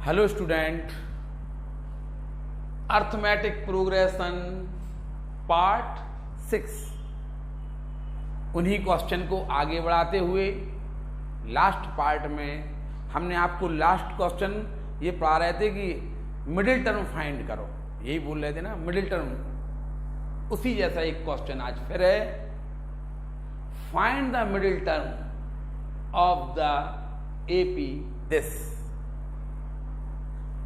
Hello student, arithmetic progression part 6 उन्हीं question को आगे बढ़ाते हुए लास्ट पार्ट में हमने आपको लास्ट क्वेश्चन ये पढ़ा रहे थे कि मिडिल टर्म फाइंड करो, यही बोल रहे थे ना मिडिल टर्म। उसी जैसा एक क्वेश्चन आज फिर है, find the middle term of the AP this.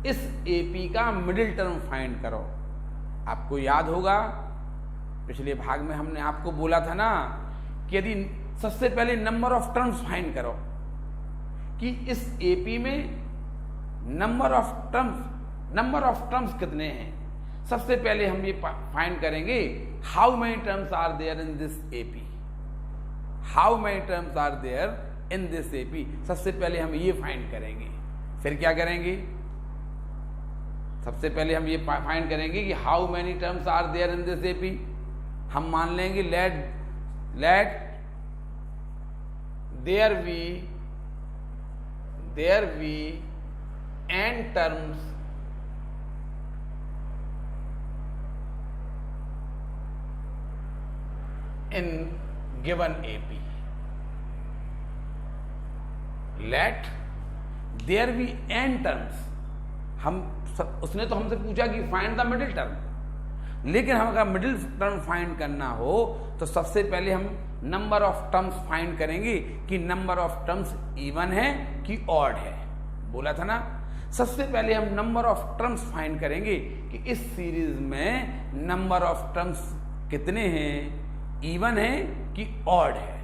इस एपी का मिडिल टर्म फाइंड करो। आपको याद होगा पिछले भाग में हमने आपको बोला था ना कि यदि सबसे पहले नंबर ऑफ टर्म्स फाइंड करो कि इस एपी में नंबर ऑफ टर्म्स कितने हैं। सबसे पहले हम ये फाइंड करेंगे how many terms are there in this AP. How many terms are there in this AP, सबसे पहले हम ये फाइंड करेंगे। फिर क्या करेंगे, सबसे पहले हम ये फाइंड करेंगे कि how many terms are there in this AP. हम मान लेंगे let there be n terms in given AP. Let there be n terms. उसने तो हमसे पूछा कि फाइंड द मिडिल टर्म, लेकिन हम अगर मिडिल टर्म फाइंड करना हो तो सबसे पहले हम नंबर ऑफ टर्म्स फाइंड करेंगे कि नंबर ऑफ टर्म्स इवन है कि ऑड है। बोला था ना, सबसे पहले हम नंबर ऑफ टर्म्स फाइंड करेंगे कि इस सीरीज में नंबर ऑफ टर्म्स कितने हैं, इवन है कि ऑड है।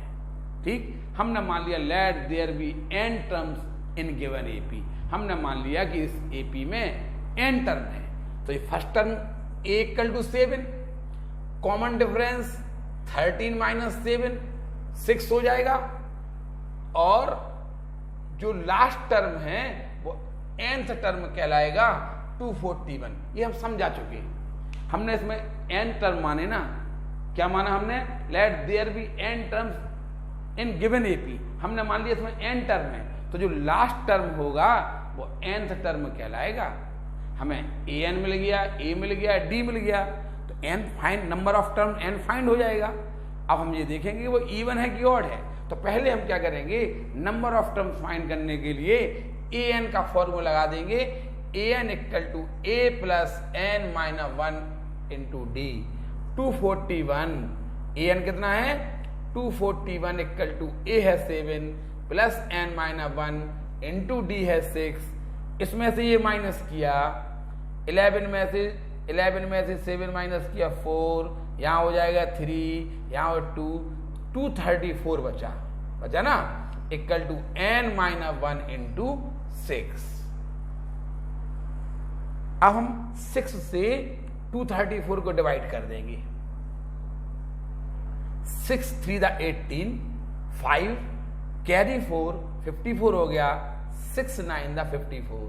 ठीक, हमने मान लिया let there be n terms in given AP. हमने मान लिया कि इस एपी में n टर्म है, तो ये first term a = 7, common difference 13 - 7 6 हो जाएगा, और जो लास्ट टर्म है वो nth टर्म कहलाएगा 241। ये हम समझा चुके हैं। हमने इसमें n टर्म माने ना, क्या माना हमने, let there be n terms in given AP. हमने मान लिया इसमें n टर्म है, तो जो लास्ट टर्म होगा वो nth टर्म कहलाएगा। हमें an मिल गया, a मिल गया, d मिल गया, तो n find, number of term n find हो जाएगा। अब हम ये देखेंगे वो इवन है कि ऑड है। तो पहले हम क्या करेंगे, नंबर ऑफ टर्म्स फाइंड करने के लिए an का फॉर्मूला लगा देंगे, an = a + n - 1 × d। 241, an कितना है, 241 = a है 7 + n - 1 × d है 6। इसमें से ये माइनस किया, 11 में से 7 माइनस किया 4, यहाँ हो जाएगा 3, यहाँ हो 2, 234 बचा ना, = n - 1 × 6। अब हम 6 से 234 को डिवाइड कर देंगे। 6 × 3 = 18, 5 कैरी 4 54 हो गया, 6 × 9 = 54।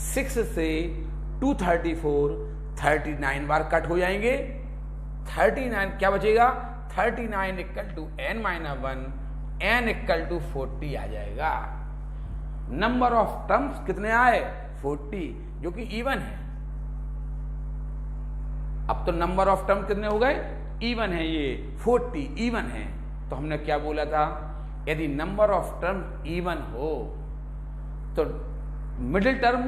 6 से 234 39 बार कट हो जाएंगे, 39 क्या बचेगा, 39 = n - 1, n = 40 आ जाएगा। नंबर ऑफ टर्म्स कितने आए, 40, जो कि इवन है। अब तो नंबर ऑफ टर्म कितने हो गए, इवन है, ये 40 इवन है। तो हमने क्या बोला था, यदि नंबर ऑफ टर्म इवन हो तो middle term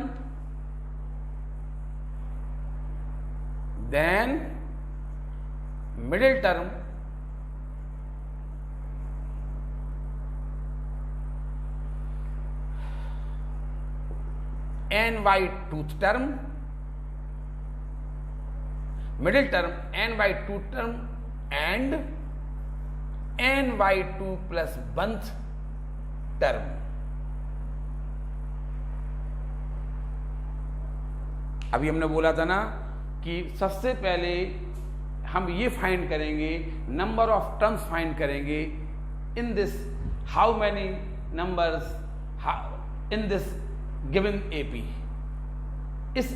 then middle term n/2th term, middle term n/2th term and n/2 + 1th term. अभी हमने बोला था ना कि सबसे पहले हम ये फाइंड करेंगे, नंबर ऑफ टर्म्स फाइंड करेंगे in this, how many numbers in this given AP. इस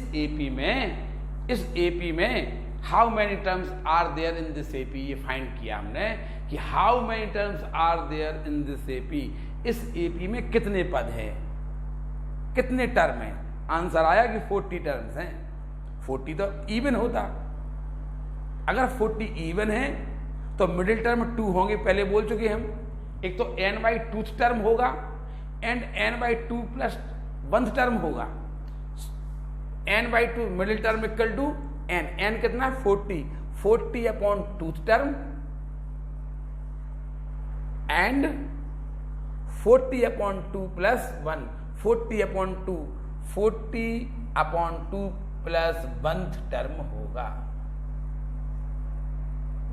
एपी में how many terms are there in this AP, ये फाइंड किया हमने कि how many terms are there in this AP. इस AP में कितने पद हैं, कितने टर्म हैं, आंसर आया कि 40 टर्म्स हैं। 40 तो इवन होता, अगर 40 इवन है तो मिडिल टर्म 2 होंगे, पहले बोल चुके हम। एक तो n/2 टर्म होगा एंड n/2 प्लस 1 टर्म होगा। n/2 middle term equal to n कितना 40 upon 2 term and 40 upon 2 plus 1, 40 upon 2 plus 1 term होगा।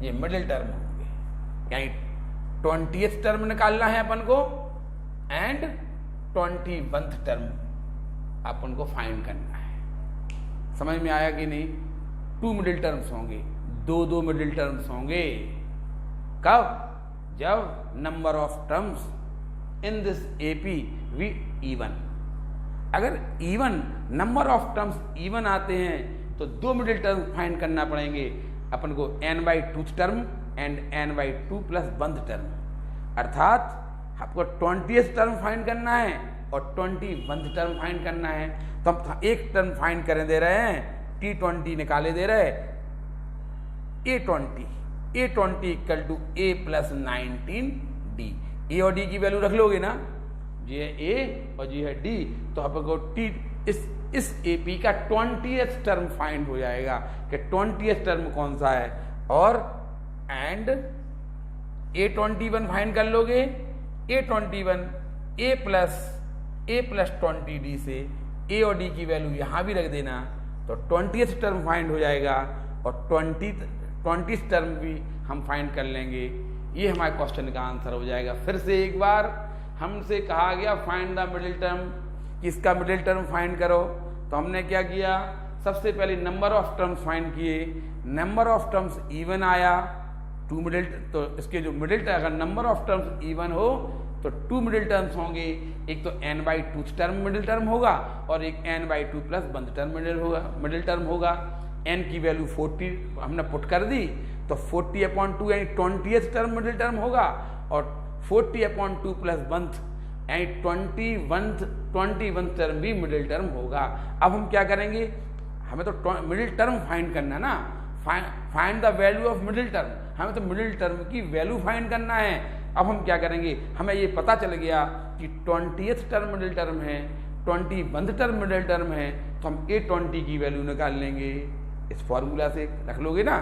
ये मिडिल टर्म होंगे, यानी 20th टर्म निकालना है अपन को एंड 21th टर्म अपन को फाइंड करना है। समझ में आया कि नहीं? 2 मिडिल टर्म्स होंगे, 2 मिडिल टर्म्स होंगे। कब? जब number of terms in this AP we even. अगर even number of terms even आते हैं तो 2 मिडिल टर्म फाइंड करना पड़ेंगे अपन को, n/2 term and n/2 plus 1 term. अर्थात आपको 20th टर्म फाइंड करना है और 21th टर्म फाइंड करना है। तो हम एक टर्म फाइंड करें दे रहे हैं, T20 निकाले दे रहे हैं, A20 equal to A plus 19D। A और डी की वैल्यू रख लोगे ना, ये है ए और ये है डी, तो आपको टी इस एपी का 20th टर्म फाइंड हो जाएगा कि 20th टर्म कौन सा है। और एंड A21 फाइंड कर लोगे, A21 A प्लस 20D से ए और डी की वैल्यू यहां भी रख देना, तो 20th टर्म फाइंड हो जाएगा और 20th टर्म भी हम फाइंड कर लेंगे। ये हमारे क्वेश्चन का आंसर हो जाएगा। फिर से एक बार हमसे कहा गया फाइंड द मिडिल टर्म, इसका मिडिल टर्म फाइंड करो, तो हमने क्या किया? सबसे पहले नंबर ऑफ टर्म्स फाइंड किए। नंबर ऑफ टर्म्स इवन आया, 2 मिडिल, तो इसके जो मिडिल टर्म, अगर नंबर ऑफ टर्म्स इवन हो तो 2 मिडिल टर्म्स होंगे। एक तो n/2 टर्म मिडिल टर्म होगा और एक n/2 plus 1 term middle term होगा। n की वैल्यू 40 हमने पुट कर दी, तो 40 अपॉन 2 यानी 20th टर्म मिडिल टर्म होगा और 40 अपॉन 2 प्लस 1 यानी 21th टर्म भी मिडिल टर्म होगा। अब हम क्या करेंगे? हमें तो मिडिल टर्म फाइंड करना ना, find the value of middle term, हमें तो मिडिल टर्म की वैल्यू फाइंड करना है। अब हम क्या करेंगे? हमें ये पता चल गया कि 20th टर्म मिडिल टर्म है, 21th टर्म मिडिल टर्म है, तो हम A20 की वैल्यू निकाल लेंगे। इस फॉर्मूला से रख लोगे ना,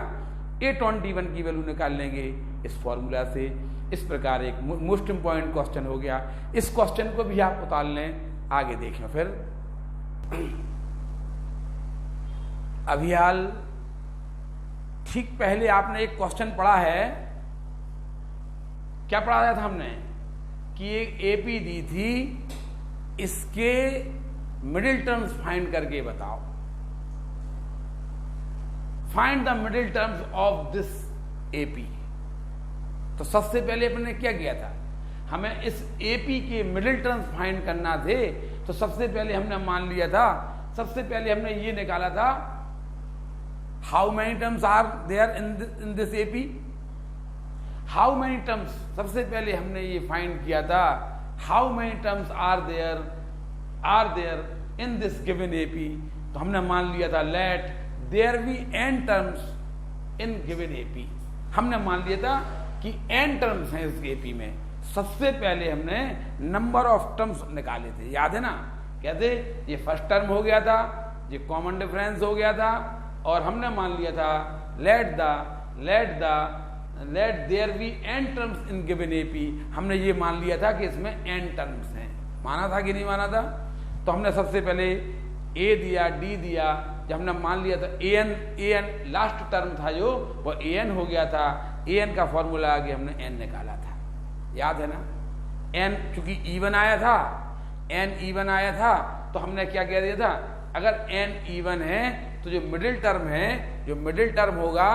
A21 की वैल्यू निकाल लेंगे इस फॉर्मूला से। इस प्रकार एक मोस्ट इंपॉर्टेंट क्वेश्चन हो गया। इस क्वेश्चन को भी आप उतार लें, आगे देखें। फिर अभी हाल ठीक पहले आपने एक क्वेश्चन पढ़ा है, क्या पढ़ाया था हमने कि एक एपी दी थी, इसके मिडिल टर्म्स फाइंड करके बताओ। Find the middle terms of this AP. तो सबसे पहले अपने क्या किया था? हमें इस एपी के मिडिल टर्म्स फाइंड करना थे। तो सबसे पहले हमने मान लिया था, सबसे पहले हमने ये निकाला था, how many terms are there in this AP. How many terms, सबसे पहले हमने ये फाइंड किया था, how many terms are there in this given AP. तो हमने मान लिया था let there be n terms in given AP. हमने मान लिया था कि n टर्म्स हैं इस एपी में। सबसे पहले हमने नंबर ऑफ टर्म्स निकाले थे, याद है ना? क्या थे? ये फर्स्ट टर्म हो गया था, ये कॉमन डिफरेंस हो गया था, और हमने मान लिया था let there be n terms in given AP. हमने ये मान लिया था कि इसमें n टर्म्स हैं। माना था कि नहीं माना था? तो हमने सबसे पहले a दिया, d दिया। जब हमने मान लिया था an लास्ट टर्म था जो, वो an हो गया था। an का फॉर्मूला आगे हमने n निकाला था, याद है ना? n चूंकि इवन आया था, तो हमने क्या कह दिया था? अगर n इवन है तो जो मिडिल टर्म होगा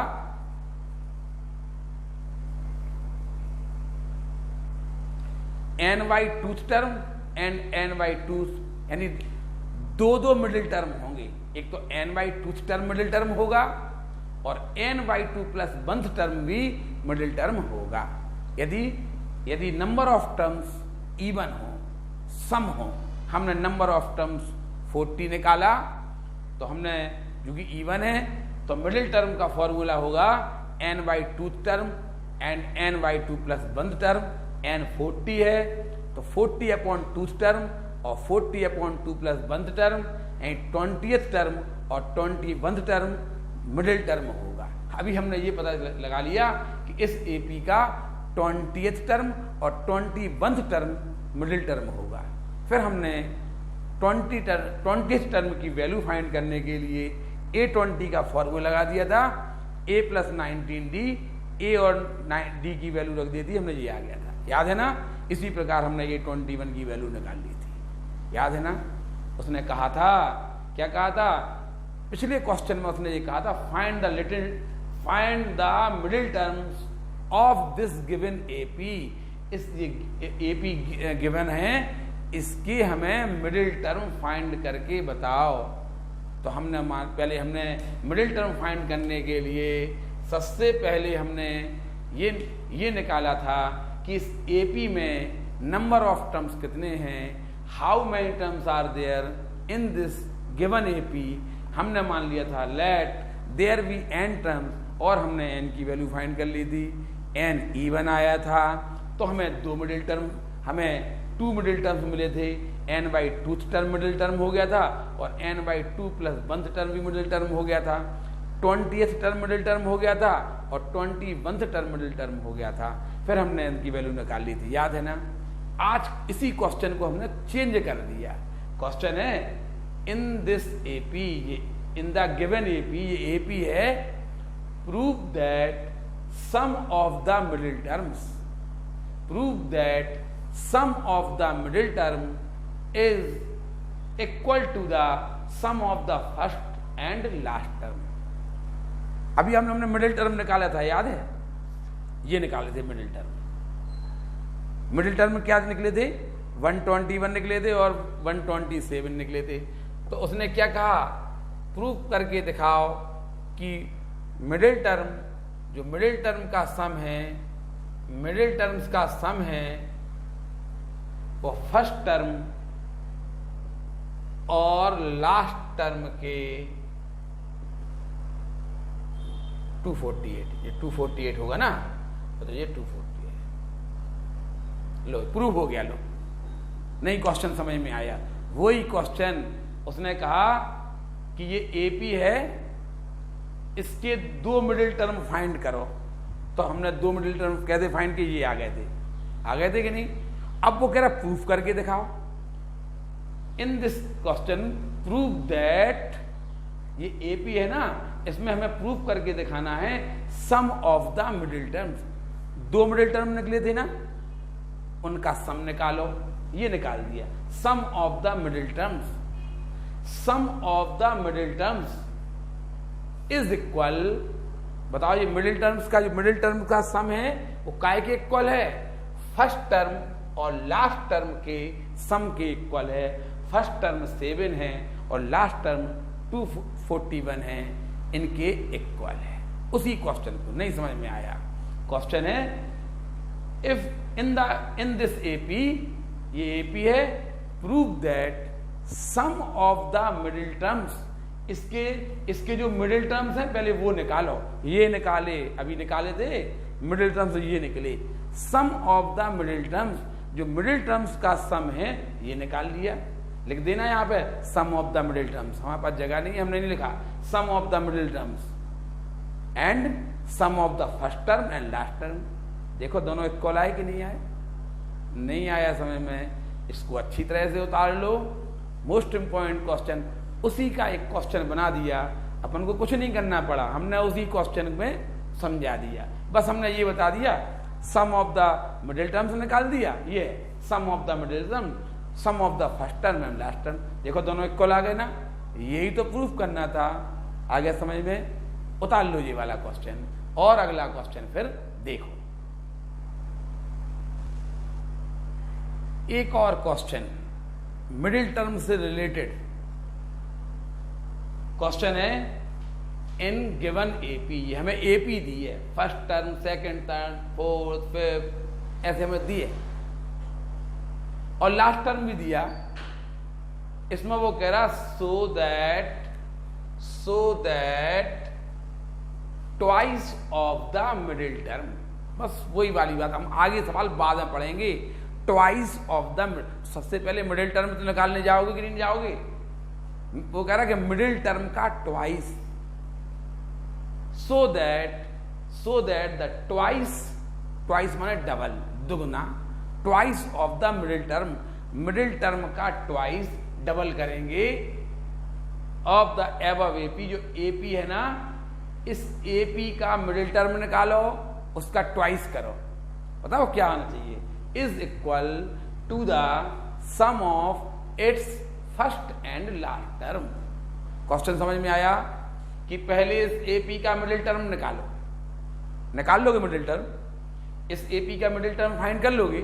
n/2 टर्म एंड n/2, यानी 2 मिडिल टर्म होंगे। एक तो n/2 टर्म मिडिल टर्म होगा और n/2 प्लस 1 टर्म भी मिडिल टर्म होगा। यदि नंबर ऑफ टर्म्स इवन हो, सम हो, हमने नंबर ऑफ टर्म्स 40 निकाला तो हमने क्योंकि इवन है तो मिडिल टर्म का फॉर्मूला होगा n/2 term and n/2 plus 1 term, n 40 है तो 40/2 टर्म और 40/2 plus 1 term and 20th term और 21th टर्म मिडिल टर्म होगा। अभी हमने ये पता लगा लिया कि इस एपी का 20th टर्म और 21th टर्म मिडिल टर्म होगा। फिर हमने 20th टर्म की वैल्यू फाइंड करने के लिए A20 का फॉर्मूला लगा दिया था, a प्लस 19d, a और d की वैल्यू रख दी थी, हमने ये आ गया था, याद है ना। इसी प्रकार हमने ये 21 की वैल्यू निकाल ली थी, याद है ना। उसने कहा था, क्या कहा था पिछले क्वेश्चन में, उसने ये कहा था find the middle terms of this given AP. इस एपी गिवन है, इसकी हमें मिडिल टर्म फाइंड करके बताओ। तो हमने पहले हमने मिडिल टर्म फाइंड करने के लिए सबसे पहले हमने ये निकाला था कि इस एपी में नंबर ऑफ टर्म्स कितने हैं, how many terms are there in this given AP. हमने मान लिया था let there be n terms और हमने n की वैल्यू फाइंड कर ली थी, n इवन आया था तो हमें 2 मिडिल टर्म, हमें 2 मिडिल टर्म्स मिले थे, n/2 टर्म मिडिल टर्म हो गया था और n/2 प्लस 1 टर्म भी मिडिल टर्म हो गया था, 20th टर्म मिडिल टर्म हो गया था और 21th टर्म मिडिल टर्म हो गया था। फिर हमने इनकी वैल्यू निकाल ली थी, याद है ना। आज इसी क्वेश्चन को हमने चेंज कर दिया। क्वेश्चन है in this AP, in the given AP, ये एपी है, prove that sum of the middle terms, prove that sum of the middle term is equal to the sum of the first and last term. अभी हमने middle term निकाला था, याद है, ये निकाले थे मिडिल टर्म। मिडिल टर्म क्या निकले थे, 121 निकले थे और 127 निकले थे। तो उसने क्या कहा, प्रूव करके दिखाओ कि मिडिल टर्म, जो मिडिल टर्म का सम है, मिडिल टर्म्स का सम है वो फर्स्ट टर्म और लास्ट टर्म के 248, ये 248 होगा ना, तो ये 248। लो प्रूव हो गया, लो नहीं क्वेश्चन समझ में आया। वही क्वेश्चन उसने कहा कि ये एपी है, इसके 2 मिडिल टर्म फाइंड करो। तो हमने 2 मिडिल टर्म कैसे फाइंड किए, ये आ गए थे कि नहीं। अब वो कह रहा प्रूफ करके दिखाओ। In this question prove that, ये एपी है ना, इसमें हमें प्रूफ करके दिखाना है sum of the middle terms. 2 middle term निकले थे ना, उनका सम निकालो, ये निकाल दिया। Sum of the middle terms, sum of the middle terms is equal, बताओ ये मिडिल टर्म्स का, जो मिडिल टर्म का सम है वो काय के इक्वल है, फर्स्ट टर्म और लास्ट टर्म के सम के इक्वल है। फर्स्ट टर्म 7 है और लास्ट टर्म 241 है, इनके इक्वल है। उसी क्वेश्चन को नहीं समझ में आया। क्वेश्चन है इफ इन दिस एपी, ये एपी है, prove that sum of the middle terms, इसके जो मिडिल टर्म्स हैं पहले वो निकालो। ये निकाले, अभी निकाले थे मिडिल टर्म्स, ये निकले। सम ऑफ द मिडिल टर्म्स, जो मिडिल टर्म्स का सम है ये निकाल लिया। लिख देना यहाँ पे sum of the middle terms, हमारे पास जगह नहीं है, हमने नहीं लिखा। Sum of the middle terms and sum of the first term and last term. देखो दोनों इक्वल आए कि नहीं आए, नहीं आया समझ में, इसको अच्छी तरह से उतार लो। मोस्ट इंपॉर्टेंट क्वेश्चन, उसी का एक क्वेश्चन बना दिया, अपन को कुछ नहीं करना पड़ा, हमने उसी क्वेश्चन में समझा दिया। बस हमने ये बता दिया sum of the middle terms निकाल दिया, ये sum of the middle term, sum of the first term and last term. देखो दोनों इक्वल आ गए ना, यही तो प्रूफ करना था। आ गया समझ में, उतार लो ये वाला क्वेश्चन और अगला क्वेश्चन फिर देखो। एक और क्वेश्चन मिडिल टर्म से रिलेटेड क्वेश्चन है। इन गिवन एपी, हमें एपी दी है, first term, second term, fourth, fifth, ऐसे हमें दी है और लास्ट टर्म भी दिया। इसमें वो कह रहा so that twice of the middle term, बस वही वाली बात, हम आगे सवाल बाद में पढ़ेंगे। ट्वाइस ऑफ द, सबसे पहले मिडिल टर्म तो निकालने जाओगे कि नहीं जाओगे? वो कह रहा कि मिडिल टर्म का twice, so that the twice माने डबल, दुगना, twice of the middle term का ट्वाइस डबल करेंगे ऑफ द एबव एपी, जो एपी है ना, इस एपी का मिडिल टर्म निकालो, उसका ट्वाइस करो, बताओ क्या आना चाहिए, is equal to the sum of its first and last term. Question समझ में आया कि पहले इस एपी का मिडिल टर्म निकाल लोगे मिडिल टर्म, इस एपी का मिडिल टर्म फाइंड कर लोगे।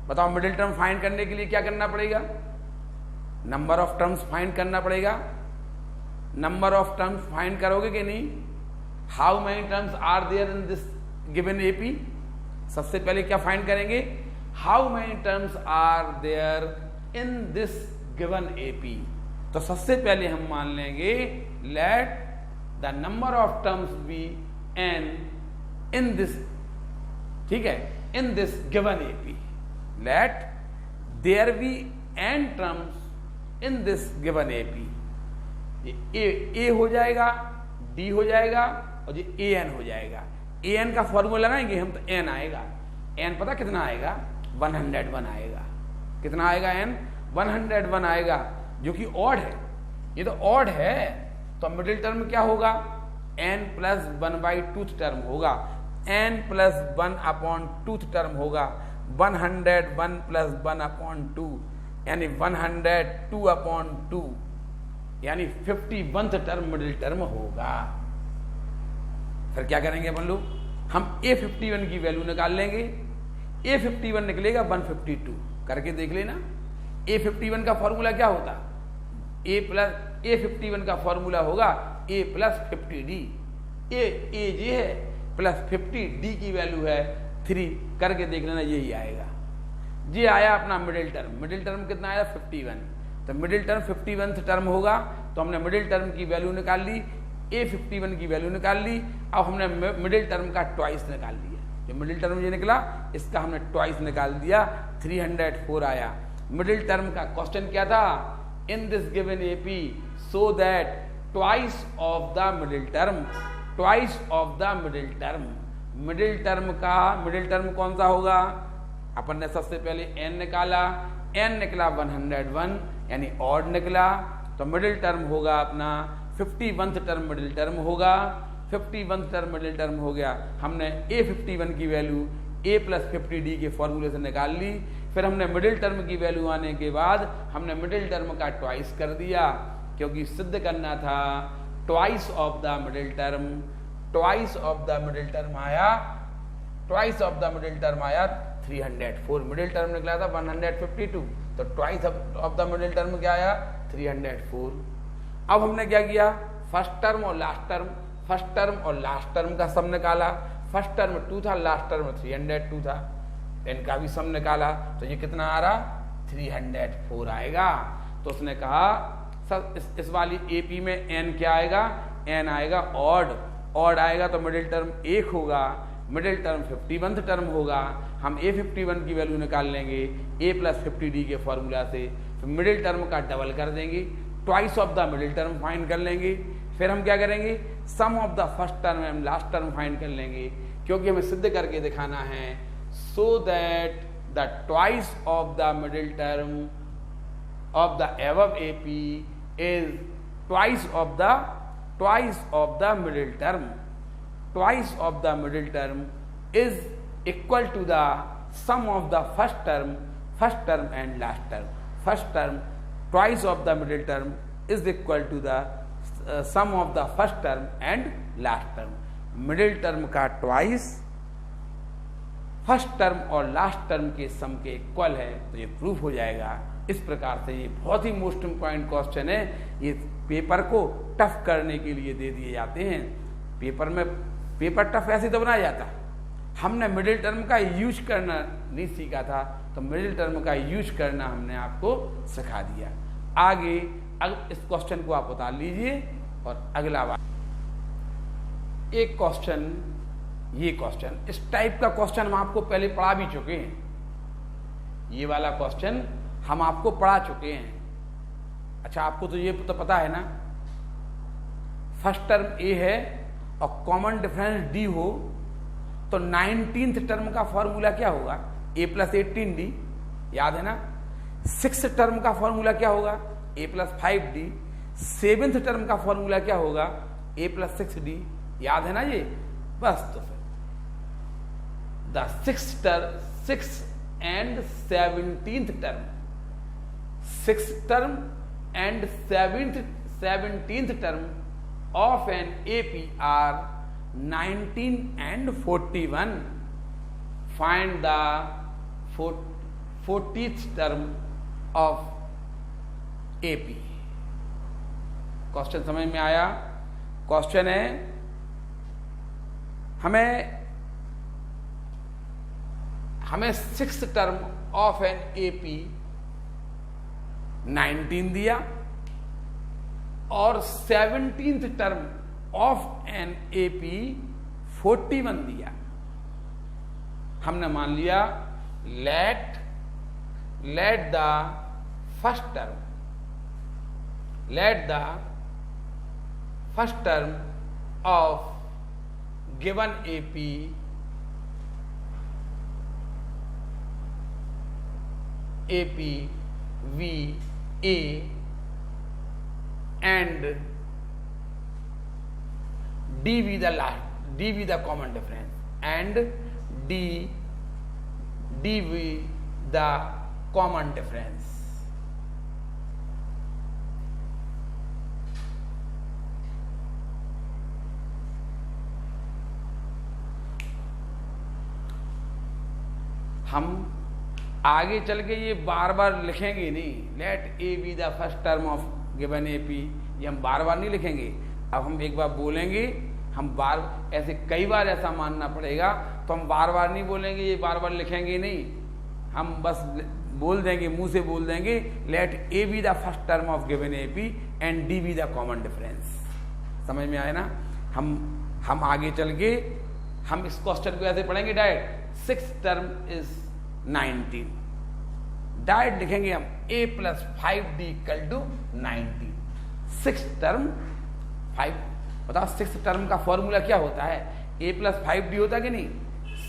बताओ मिडिल टर्म फाइंड करने के लिए क्या करना पड़ेगा? नंबर ऑफ टर्म्स फाइंड करना पड़ेगा। नंबर ऑफ टर्म्स फाइंड करोगे कि नहीं? How many terms are there in this given AP? सबसे पहले क्या फाइंड करेंगे? How many terms are there in this given AP. तो सबसे पहले हम मान लेंगे let the number of terms be n in this, ठीक है, in this given AP, let there be n terms in this given AP. A हो जाएगा, डी हो जाएगा और ये ए एन हो जाएगा। ए एन का फॉर्मूला लगाएंगे हम तो एन आएगा। एन पता कितना आएगा? 101 आएगा। कितना आएगा? एन 101 आएगा, जो कि ऑड है। ये तो ऑड है, तो मिडिल टर्म क्या होगा? एन प्लस 1/2 टर्म होगा, एन प्लस 1/2 टर्म होगा, 101 प्लस 1/2 यानी 102/2 यानी 51th टर्म मिडिल टर्म होगा। फिर क्या करेंगे अपन लोग? हम A51 की वैल्यू निकाल लेंगे। A51 निकलेगा 152, करके देख लेना। A51 का फॉर्मूला क्या होता? A51 का फॉर्मूला होगा A प्लस 50D। ए जे है प्लस 50D की वैल्यू है 3, करके देख लेना, यही आएगा। ये आया अपना मिडिल टर्म। मिडिल टर्म कितना आया? 51। तो मिडिल टर्म 51th टर्म होगा, तो हमने मिडिल टर्म की वैल्यू निकाल ली, A51 की वैल्यू निकाल ली। अब हमने मिडिल टर्म का ट्वाइस निकाल लिया। जो मिडिल टर्म ये निकला, इसका हमने ट्वाइस निकाल दिया, 304 आया। मिडिल टर्म का क्वेश्चन क्या था? इन this given AP so that twice of the middle term, twice of the middle term. Middle term कौन सा होगा? अपन ने सबसे पहले n निकाला, n निकला 101 यानी ऑड निकला, तो मिडिल टर्म होगा अपना 51th टर्म मिडिल टर्म होगा। 51th टर्म मिडिल टर्म हो गया। हमने A51 की वैल्यू A प्लस 50D के फॉर्मूले से निकाल ली। फिर हमने मिडिल टर्म की वैल्यू आने के बाद हमने मिडिल टर्म का ट्वाइस कर दिया, क्योंकि सिद्ध करना था twice of the middle term. Twice of the middle term आया, twice of the middle term आया 304। मिडिल टर्म निकला था 152, तो twice of the middle term क्या आया? 304। अब हमने क्या किया? फर्स्ट टर्म और लास्ट टर्म, फर्स्ट टर्म और लास्ट टर्म का सम निकाला। फर्स्ट टर्म 2 था, लास्ट टर्म 302 था, इनका भी सम निकाला। तो ये कितना आ रहा? 304 आएगा। तो उसने कहा सर इस वाली एपी में एन क्या आएगा? एन आएगा ऑड। ऑड आएगा तो मिडिल टर्म 1 होगा, मिडिल टर्म 51th टर्म होगा। हम A51 की वैल्यू निकाल लेंगे A प्लस 50D के फॉर्मूला से। फिर मिडिल टर्म का डबल कर देंगे, twice of the middle term find कर लेंगे। फिर हम क्या करेंगे? Sum of the first term and last term find कर लेंगे, क्योंकि हमें सिद्ध करके दिखाना है so that the twice of the middle term of the above AP is twice of the middle term. Twice of the middle term is equal to the sum of the first term and last term. First term, twice of the middle term is equal to the sum of the first term and last term. Middle term का twice first term और last term के सम के equal है, तो ये proof हो जाएगा। इस प्रकार से ये बहुत ही मोस्ट इम्पॉर्टेंट क्वेश्चन है। ये पेपर को टफ करने के लिए दे दिए जाते हैं। पेपर टफ ऐसे तो बनाया जाता। हमने मिडिल टर्म का यूज करना नहीं सीखा था, तो मिडिल टर्म का यूज करना हमने आपको सिखा दिया। आगे अब इस क्वेश्चन को आप उतार लीजिए और अगला बात, एक क्वेश्चन, ये क्वेश्चन, इस टाइप का क्वेश्चन हम आपको पहले पढ़ा भी चुके हैं। ये वाला क्वेश्चन हम आपको पढ़ा चुके हैं। अच्छा, आपको तो ये तो पता है ना, फर्स्ट टर्म ए है और कॉमन डिफरेंस डी हो तो 19th टर्म का फॉर्मूला क्या होगा? a + 18d, याद है ना। 6th टर्म का फॉर्मूला क्या होगा? a + 5d। 7th टर्म का फॉर्मूला क्या होगा? a + 6d, याद है ना ये। बस तो फिर the 6th and 17th term, 6th term and 17th term of an AP are 19 and 41. Find the 40th term of AP. Question समझ में आया? क्वेश्चन है हमें 6th term of an AP 19 दिया और 17th term of an AP 41 दिया। हमने मान लिया let the first term of given AP V A and D be the common difference and D be the common difference. हम आगे चल के ये बार बार लिखेंगे नहीं, let A be the first term of given AP, ये हम बार बार नहीं लिखेंगे। अब हम एक बार बोलेंगे, हम बार ऐसे कई बार ऐसा मानना पड़ेगा तो हम बार बार नहीं बोलेंगे, ये बार बार लिखेंगे नहीं, हम बस बोल देंगे, मुंह से बोल देंगे let A be the first term of given AP and D be the common difference. समझ में आया ना। हम आगे चल के हम इस क्वेश्चन को ऐसे पढ़ेंगे direct, 6th term is 19, direct लिखेंगे हम a + 5d = 19। 6th टर्म 5, बताओ 6th टर्म का फॉर्मूला क्या होता है? a + 5d होता कि नहीं?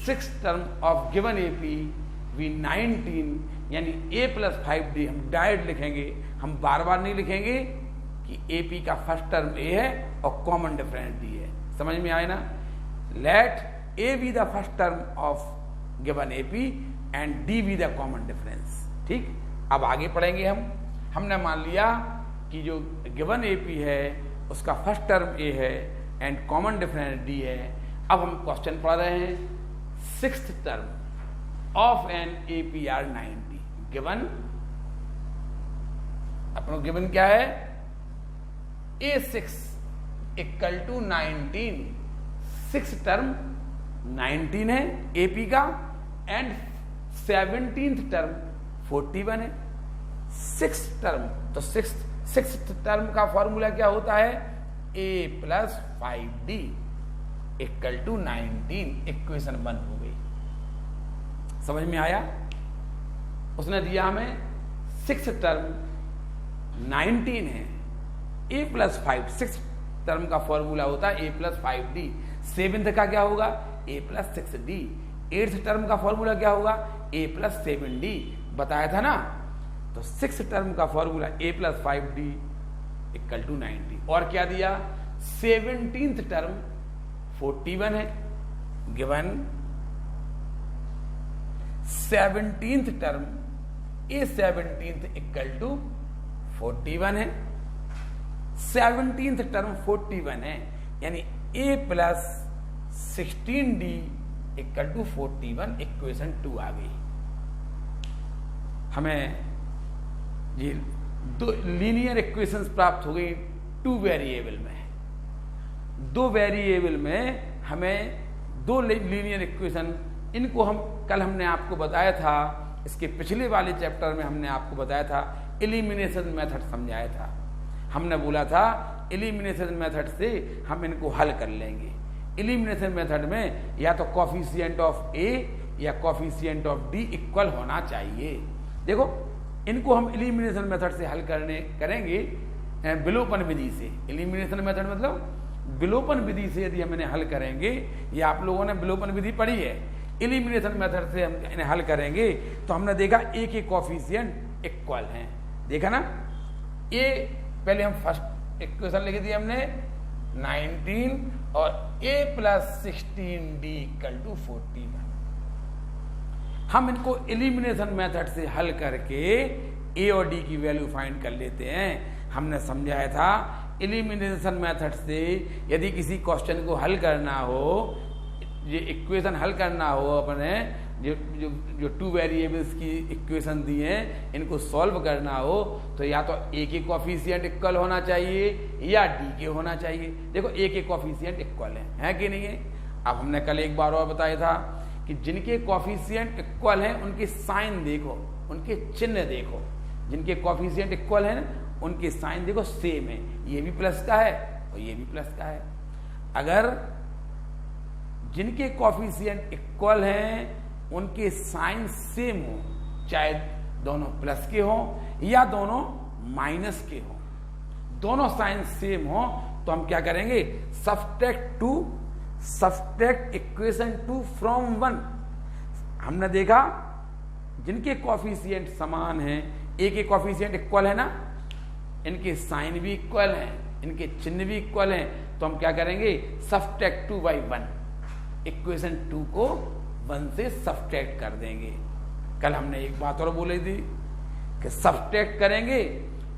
6th term of given AP V 19 यानी a + 5d हम डायरेक्ट लिखेंगे, हम बार बार नहीं लिखेंगे कि AP का फर्स्ट टर्म a है और कॉमन डिफरेंस d है। समझ में आए ना। Let a be the first term of given AP and D be the common difference। ठीक, अब आगे पढ़ेंगे हमने मान लिया कि जो गिवन AP है उसका फर्स्ट टर्म A है एंड कॉमन डिफरेंस D है। अब हम क्वेश्चन पढ़ रहे हैं 6th term of an AP are 90। Given अपना गिवन क्या है? A6 = 19। 6th टर्म 19 है AP का एंड 17th टर्म 41 है। 6th टर्म, तो 6th टर्म का फॉर्मूला क्या होता है? a + 5d = 19। इक्वेशन 1 हो गई। समझ में आया? उसने दिया हमें 6th टर्म 19 है, a + 5, 6th टर्म का फॉर्मूला होता है a + 5d। 7th का क्या होगा? a + 6d। 8th टर्म का फॉर्मूला क्या होगा? a + 7d, बताया था ना। तो 6th टर्म का फॉर्मूला a + 5d = 90। और क्या दिया? 17th टर्म 41 है गिवन 17th टर्म A17 = 41 है। 17th टर्म 41 है यानी A + 16d = 41। इक्वेशन 2 आ गई। हमें ये दो लीनियर इक्वेशंस प्राप्त हो गई 2 वेरिएबल में। 2 वेरिएबल में हमें 2 लीनियर इक्वेशन, इनको हम कल हमने आपको बताया था, इसके पिछले वाले चैप्टर में हमने आपको बताया था एलिमिनेशन मेथड समझाया था। हमने बोला था एलिमिनेशन मेथड से हम इनको हल कर लेंगे। एलिमिनेशन मेथड में या तो कोफिशिएंट ऑफ ए या कोफिशिएंट ऑफ डी इक्वल होना चाहिए। देखो इनको हम एलिमिनेशन मेथड से हल करेंगे विलोपन विधि से। एलिमिनेशन मेथड मतलब विलोपन विधि से यदि हम इन्हें हल करेंगे, या आप लोगों ने विलोपन विधि पढ़ी है, एलिमिनेशन मेथड से हम इन्हें हल करेंगे तो हमने देखा ए के कोफिशिएंट इक्वल हैं। देखा ना, ए पहले हम फर्स्ट इक्वेशन लिख दी हमने 19 और a plus 16d equal to 41। हम इनको एलिमिनेशन मेथड से हल करके a और d की वैल्यू फाइंड कर लेते हैं। हमने समझाया था एलिमिनेशन मेथड से यदि किसी क्वेश्चन को हल करना हो, ये इक्वेशन हल करना हो, अपने जो टू वेरिएबल्स की इक्वेशन दी हैं इनको सॉल्व करना हो, तो या तो ए के कोफिशिएंट इक्वल होना चाहिए या डी के होना चाहिए। देखो ए के कोफिशिएंट इक्वल है कि नहीं है। अब हमने कल एक बार और बताया था कि जिनके कोफिशिएंट इक्वल हैं उनके साइन देखो, उनके चिन्ह देखो। जिनके कोफिशिएंट इक्वल है उनके साइन देखो सेम है, ये भी प्लस का है और ये भी प्लस का है। अगर जिनके कोफिशिएंट इक्वल हैं उनके साइन सेम हो, चाहे दोनों प्लस के हो या दोनों माइनस के हो, दोनों साइन सेम हो, तो हम क्या करेंगे, सब्ट्रैक्ट इक्वेशन 2 फ्रॉम 1। हमने देखा जिनके कोफिशिएंट समान हैं, ए के कोफिशिएंट इक्वल है ना, इनके साइन भी इक्वल हैं, इनके चिन्ह भी इक्वल हैं, तो हम क्या करेंगे, सब्ट्रैक्ट 2 बाई 1, इक्वेशन 2 को 1 से सब्ट्रैक्ट कर देंगे। कल हमने एक बात और बोली थी कि सब्ट्रैक्ट करेंगे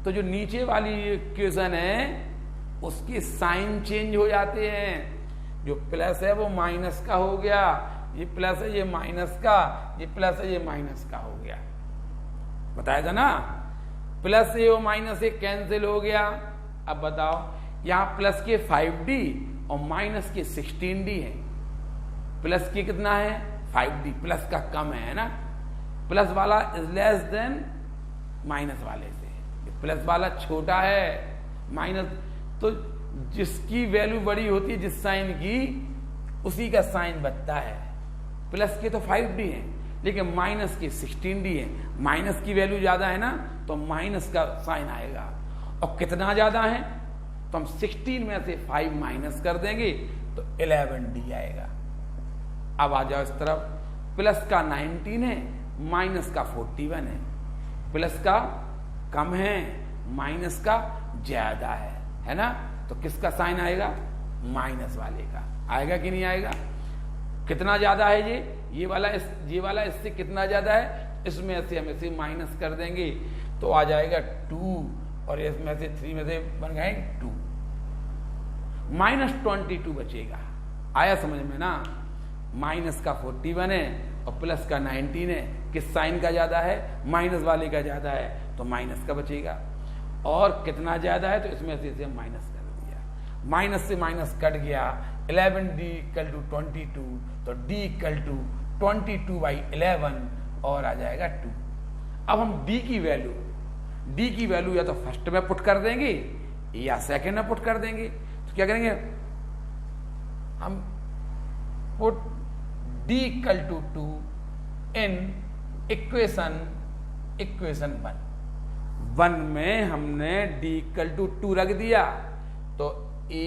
तो जो नीचे वाली इक्वेशन है उसके साइन चेंज हो जाते हैं। जो प्लस है वो माइनस का हो गया, ये प्लस है ये माइनस का, ये प्लस है ये माइनस का हो गया। बताया था ना, प्लस से वो माइनस से कैंसिल हो गया। अब बताओ यहां प्लस के 5d और माइनस के 16d है। प्लस के कितना है 5d, प्लस का कम है ना, प्लस वाला इज लेस देन माइनस वाले से, प्लस वाला छोटा है, माइनस तो जिसकी वैल्यू बड़ी होती है जिस साइन की, उसी का साइन बचता है। प्लस के तो 5d है लेकिन माइनस के 16d है, माइनस की वैल्यू ज्यादा है ना तो माइनस का साइन आएगा। और कितना ज्यादा है तो हम 16 में से 5 माइनस कर देंगे तो 11d आएगा। अब आ जाओ इस तरफ, प्लस का 19 है, माइनस का 41 है। प्लस का कम है, माइनस का ज्यादा है ना, तो किसका साइन आएगा, माइनस वाले का आएगा कि नहीं आएगा। कितना ज्यादा है ये वाला इससे कितना ज्यादा है, इसमें से हम इसे माइनस कर देंगे तो आ जाएगा 2, और इसमें से 3 में से बन गए 2, -22 बचेगा। आया समझ में ना, माइनस का 41 है और प्लस का 19 है, किस साइन का ज्यादा है, माइनस वाले का ज्यादा है, तो माइनस का बचेगा। और कितना ज्यादा है तो इसमें से इसे माइनस कर दिया, माइनस से माइनस कट गया, 11d इक्वल टू 22, तो d इक्वल टू 22/11 और आ जाएगा 2। अब हम d की वैल्यू या तो फर्स्ट में पुट कर देंगे या सेकंड में पुट कर देंगे। तो क्या करेंगे, हम put d equal to 2 in equation 1 में हमने d इक्वल टू 2 रख दिया, तो a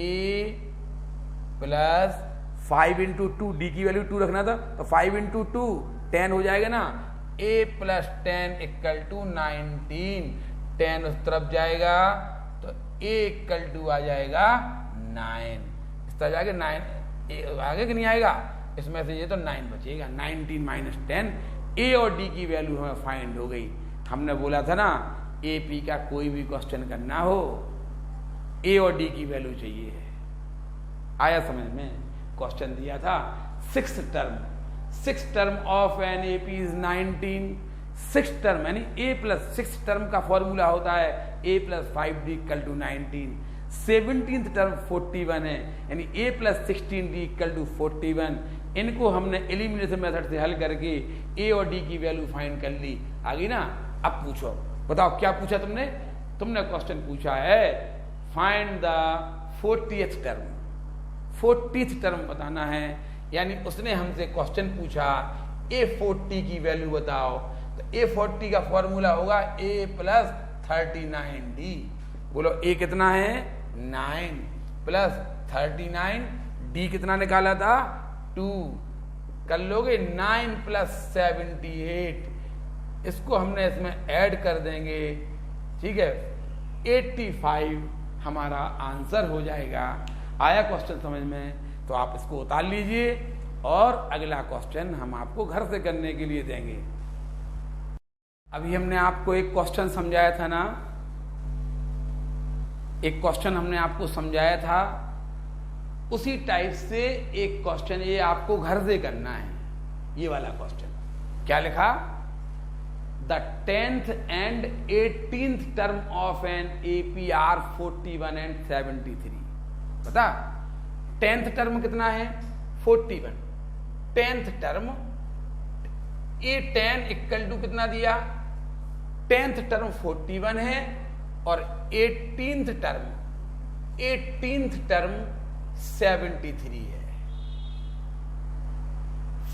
प्लस 5 इंटू 2, डी की वैल्यू 2 रखना था तो 5 इंटू 2 10 हो जाएगा ना, a प्लस 10 इक्वल टू 19, 10 उस तरफ जाएगा तो a इक्वल टू आ जाएगा 9, इस तरह जाएगा 9 आगे कि नहीं आएगा, इसमें से ये तो 9 बचेगा, 19 माइनस 10, a और d की वैल्यू हमें फाइंड हो गई। हमने बोला था ना AP का कोई भी क्वेश्चन करना हो a और d की वैल्यू चाहिए। आया समझ में, क्वेश्चन दिया था 6 term of an AP is 19। 6 टर्म यानी a प्लस 6 टर्म का फॉर्मूला होता है a plus 5d equal to 19। 17th term 41 है यानी a plus 16d equal to 41। इनको हमने एलिमिनेशन मेथड से हल करके a और d की वैल्यू फाइंड कर ली। आ गई ना। अब पूछो बताओ क्या पूछा तुमने? तुमने क्वेश्चन पूछा है find the 40th term, 40th term बताना है। यानी उसने हमसे क्वेश्चन पूछा A40 की वैल्यू बताओ, तो A40 का फॉर्मूला होगा A प्लस 39D। बोलो A कितना है? 9 प्लस 39, D कितना निकाला था? 2। कर लोगे 9 प्लस 78, इसको हमने इसमें ऐड कर देंगे, ठीक है, 85 हमारा आंसर हो जाएगा। आया क्वेश्चन समझ में? तो आप इसको उतार लीजिए और अगला क्वेश्चन हम आपको घर से करने के लिए देंगे। अभी हमने आपको एक क्वेश्चन समझाया था ना, एक क्वेश्चन हमने आपको समझाया था, उसी टाइप से एक क्वेश्चन ये आपको घर से करना है। ये वाला क्वेश्चन क्या लिखा? The 10th and 18th term of an APR 41 and 73। पता 10th टर्म कितना है? 41। 10th term A10 equal to कितना दिया? 10th टर्म 41 है और 18th टर्म 73 है।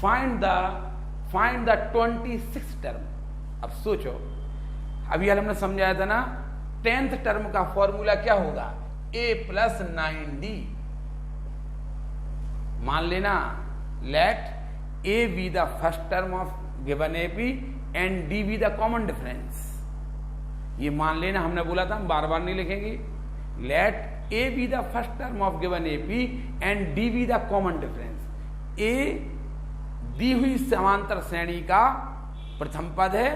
Find the 26th term. अब सोचो, अभी हमने समझाया था ना 10th टर्म का फॉर्मूला क्या होगा? A plus 9D। मान लेना let A be the first term of given AP and D be the common difference. ये मान लेना, हमने बोला था हम बार बार नहीं लिखेंगे। Let A be the first term of given AP and D be the common difference. A दी हुई समांतर श्रेणी का प्रथम पद है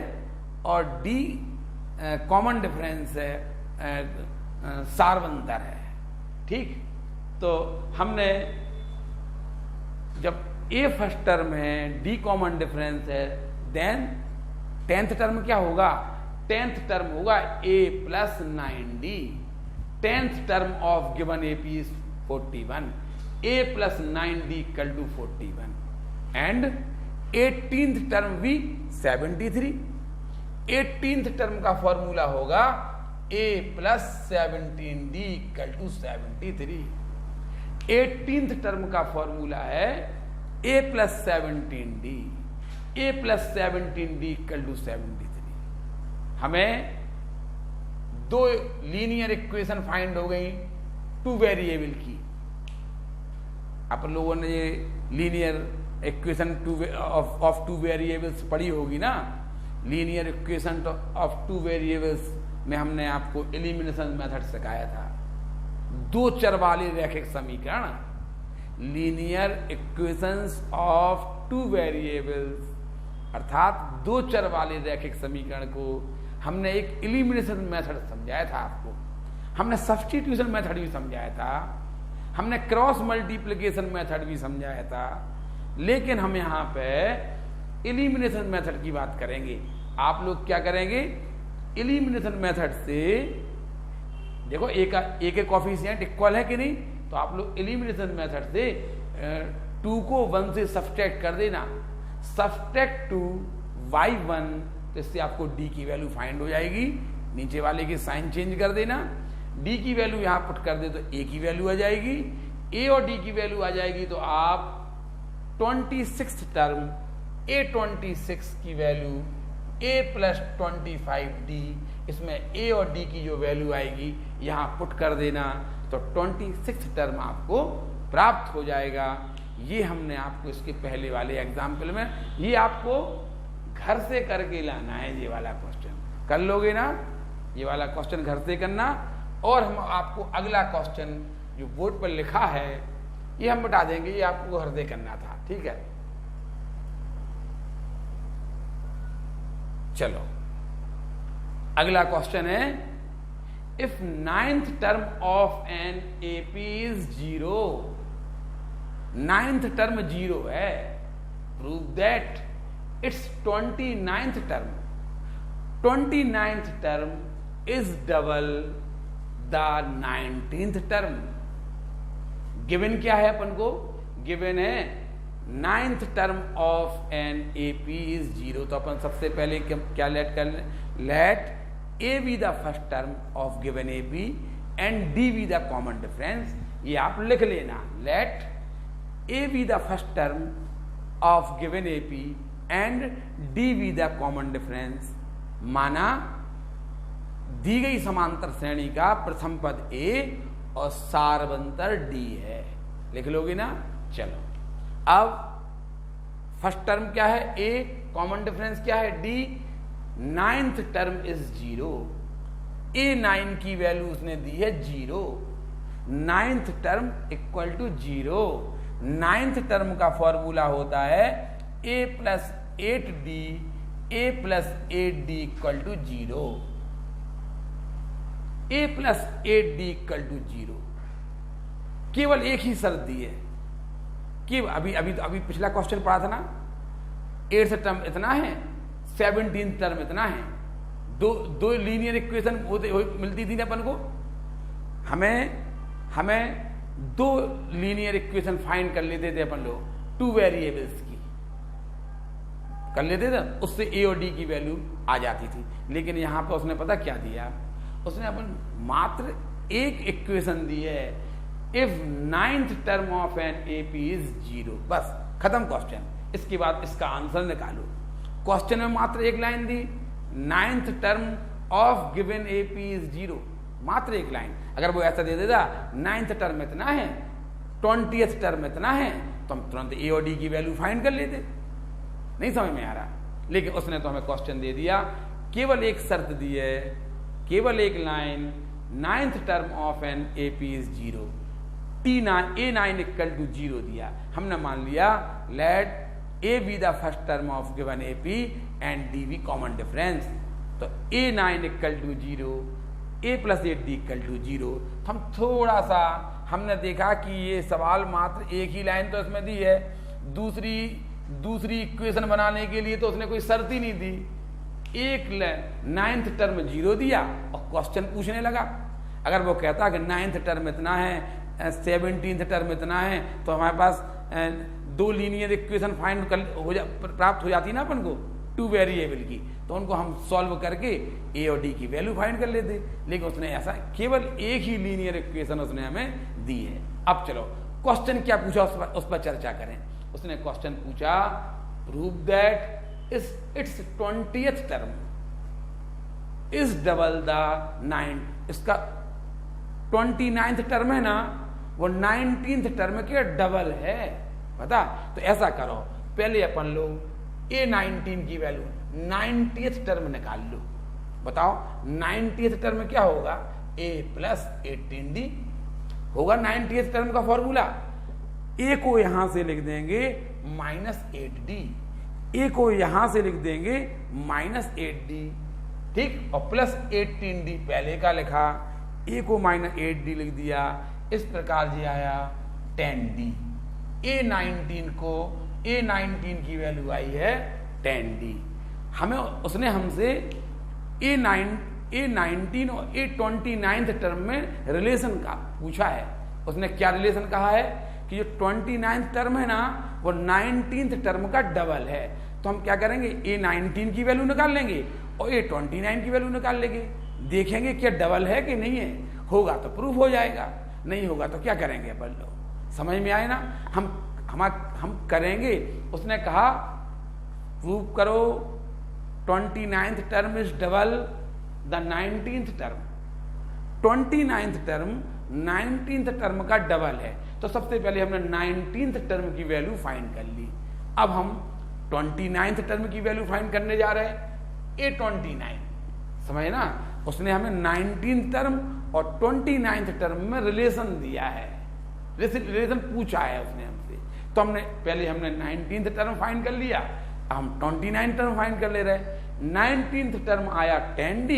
और D कॉमन डिफरेंस है, सार्वंतर है। ठीक, तो हमने जब A फर्स्ट टर्म है, D कॉमन डिफरेंस है, देन 10th टर्म क्या होगा? 10th टर्म होगा A plus 9D। 10th term of given AP is 41, A plus 9D equal to 41 and 18th term भी 73। 18th टर्म का फॉर्मूला होगा A plus 17D equal to 73। 18th term का formula है A plus 17D, A plus 17D equal to 73। हमें दो linear equation find हो गई two variable की। आप लोगों ने ये linear equation of two variables पढ़ी होगी ना। Linear equation of two variables में हमने आपको एलिमिनेशन मेथड सिखाया था। दो चर वाले रैखिक समीकरण, linear equations of two variables अर्थात दो चर वाले रैखिक समीकरण को हमने एक एलिमिनेशन मेथड समझाया था आपको। हमने सब्स्टिट्यूशन मेथड भी समझाया था, हमने क्रॉस मल्टीप्लिकेशन मेथड भी समझाया था, लेकिन हम यहां पे एलिमिनेशन मेथड की बात करेंगे। आप लोग क्या करेंगे? एलिमिनेशन मेथड से देखो एक कॉफिशिएंट इक्वल है कि नहीं, तो आप लोग एलिमिनेशन मेथड से 2 को 1 से सब्सट्रैक्ट कर देना। सब्सट्रैक्ट 2 y1, तो इससे आपको D की वैल्यू फाइंड हो जाएगी। नीचे वाले की साइन चेंज कर देना, D की वैल्यू यहां पुट कर दे तो A की वैल्यू आ जाएगी। A और D की वैल्यू आ जाएगी तो आप 26th टर्म A26 की वैल्यू A प्लस 25D, इसमें A और D की जो वैल्यू आएगी यहां पुट कर देना, तो 26th टर्म आपको प्राप्त हो जाएगा। ये हमने आपको इसके पहले वाले एग्जाम्पल में, ये आपको घर से करके लाना है। ये वाला क्वेश्चन कर लोगे ना, ये वाला क्वेश्चन घर से करना। और हम आपको अगला क्वेश्चन जो बोर्ड पर लिखा है ये हम बता देंगे, ये आपको घर से करना था। ठीक है, चलो अगला क्वेश्चन है, if 9th term of an AP is 0, 9th term 0 है, prove that it's 29th term, 29th term is double the 19th term. Given क्या है अपन को? गिवन है 9th term of an AP is 0। तो अपन सबसे पहले क्या लेट कर लें? Let A be the first term of given A P and D be the common difference. ये आप लिख लेना, let A be the first term of given A P and D be the common difference. माना दी गई समांतर श्रेणी का प्रथम पद ए और सारवंतर डी है, लिख लोगे ना। चलो अब फर्स्ट टर्म क्या है ए, कॉमन डिफरेंस क्या है d, ninth term is 0। A 9 की वैल्यू उसने दी है 0, ninth term equal to 0। Ninth term का फॉर्मूला होता है a plus 8d, a plus 8d equal to 0, A plus 8d equal to 0। केवल एक ही शर्त दी है कि अभी पिछला क्वेश्चन पढ़ा था ना, 8th टर्म इतना है, 17th टर्म इतना है, दो लीनियर इक्वेशन मिलती थी ना अपन को। हमें दो लीनियर इक्वेशन फाइंड कर लेते थे अपन लोग, 2 वेरिएबल्स की कर लेते थे, उससे ए और डी की वैल्यू आ जाती थी। लेकिन यहां पर उसने पता क्या दिया, उसने अपन मात्र एक इक्वेशन दी है, if 9th term of an AP is 0, बस खत्म क्वेश्चन। इसके बाद इसका आंसर निकालो। क्वेश्चन में मात्र एक line the, 9th term of given AP is 0, मात्र एक लाइन। अगर वो ऐसा दे देता 9th टर्म इतना है, 20th टर्म इतना है, तो हम तुरंत ए और डी की वैल्यू फाइंड कर लेते। नहीं समझ में आ रहा, लेकिन उसने तो हमें क्वेश्चन दे दिया, केवल एक शर्त दी है, केवल एक line, 9th term of an AP is 0, A9 equal to 0 दिया। हमने मान लिया let A be the first term of given AP and D be common difference. तो A9 equal to 0, A plus 8d equal to 0। हम थोड़ा सा हमने देखा कि ये सवाल मात्र एक ही लाइन तो इसमें दी है, दूसरी इक्वेशन बनाने के लिए तो उसने कोई शर्त ही नहीं दी। एक 9th टर्म 0 दिया और क्वेश्चन पूछने लगा। अगर वो कहता कि 9th टर्म इतना है, 17th टर्म इतना है, तो हमारे पास 2 लीनियर इक्वेशन फाइंड प्राप्त हो जाती ना अपन को 2 वेरिएबल की, तो उनको हम सॉल्व करके ए और डी की वैल्यू फाइंड कर लेते। लेकिन उसने ऐसा केवल एक ही लीनियर इक्वेशन उसने हमें दी है। अब चलो क्वेश्चन क्या पूछा उस पर चर्चा करें। उसने क्वेश्चन पूछा, prove that it's 20th term is double the 9, इसका 29th टर्म है ना, वो 19th टर्म के डबल है, पता। तो ऐसा करो, पहले अपन लोग A19 की वैल्यू 90th टर्म निकाल लो। बताओ 90th टर्म क्या होगा, A प्लस 18d होगा 90th टर्म का फॉर्मूला। A को यहां से लिख देंगे -8d, A को यहां से लिख देंगे -8d, ठीक, और प्लस 18d पहले का लिखा, A को -8d लिख दिया। इस प्रकार ये आया 10d। A19 की वैल्यू आई है 10d। हमें उसने हमसे A19 और A29 टर्म में रिलेशन का पूछा है। उसने क्या रिलेशन कहा है कि जो 29th टर्म है ना, वो 19th टर्म का डबल है। तो हम क्या करेंगे, A19 की वैल्यू निकाल लेंगे और A29 की वैल्यू निकाल लेंगे, देखेंगे क्या डबल है कि नहीं है। होगा तो प्रूफ हो जाएगा, नहीं होगा तो क्या करेंगे अपन लोग। समझ में आए ना, हम करेंगे। उसने कहा प्रूव करो 29th term is double the 19th term. 29th term 19th term का डबल है, तो सबसे पहले हमने 19th टर्म की वैल्यू फाइंड कर ली। अब हम 29th टर्म की वैल्यू फाइंड करने जा रहे हैं, A29, समझे ना। उसने हमें 19th टर्म और 29th टर्म में रिलेशन दिया है, रिलेशन पूछा है उसने हमसे। तो पहले हमने 19th टर्म फाइंड कर लिया, हम 29th टर्म फाइंड कर ले रहे। 19th टर्म आया 10d,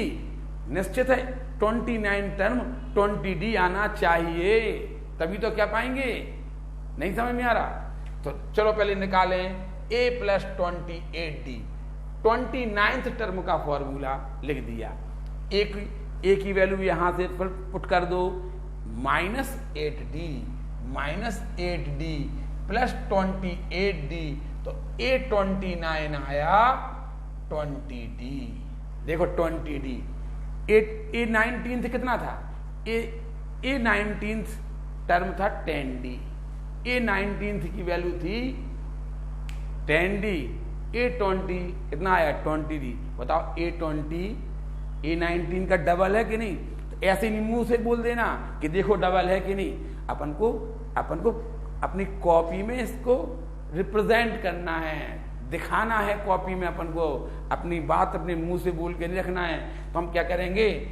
निश्चित है 29th टर्म 20d आना चाहिए, तभी तो क्या पाएंगे। नहीं समझ में आ रहा, तो चलो पहले निकालें a plus 28d। 29th term का फॉर्मूला लिख दिया, ए की वैल्यू यहां से पुट कर दो, -8d प्लस 28d, तो A29 आया 20d। देखो 20d, ए 19th कितना था? ए 19th टर्म था 10D। ए 19th की वैल्यू थी 10D। ए 20 कितना आया? 20D। बताओ ए 20 ए 19 का डबल है कि नहीं? तो ऐसे नहीं मुंह से बोल देना कि देखो डबल है कि नहीं। अपन को अपनी कॉपी में इसको रिप्रेजेंट करना है, दिखाना है कॉपी में। अपन को अपनी बात अपने मुंह से बोल के नहीं रखना है। तो हम क्या करेंगे?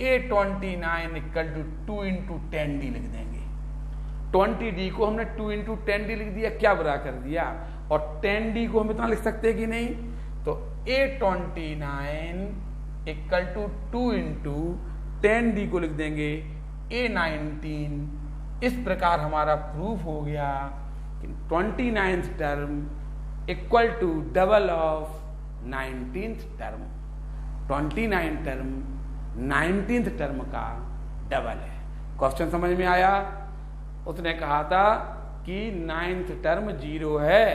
A29 equal to 2 into 10D लिख देंगे। 20D को हमने 2 इंटू 10D लिख दिया, क्या बुरा कर दिया? और 10D को हम इतना लिख सकते हैं कि नहीं? तो A29 equal to 2 into 10D को लिख देंगे A19। इस प्रकार हमारा प्रूफ हो गया कि 29th term equal to double of 19th term. 29th term 19th term का डबल है। क्वेश्चन समझ में आया? उसने कहा था कि 9th टर्म 0 है,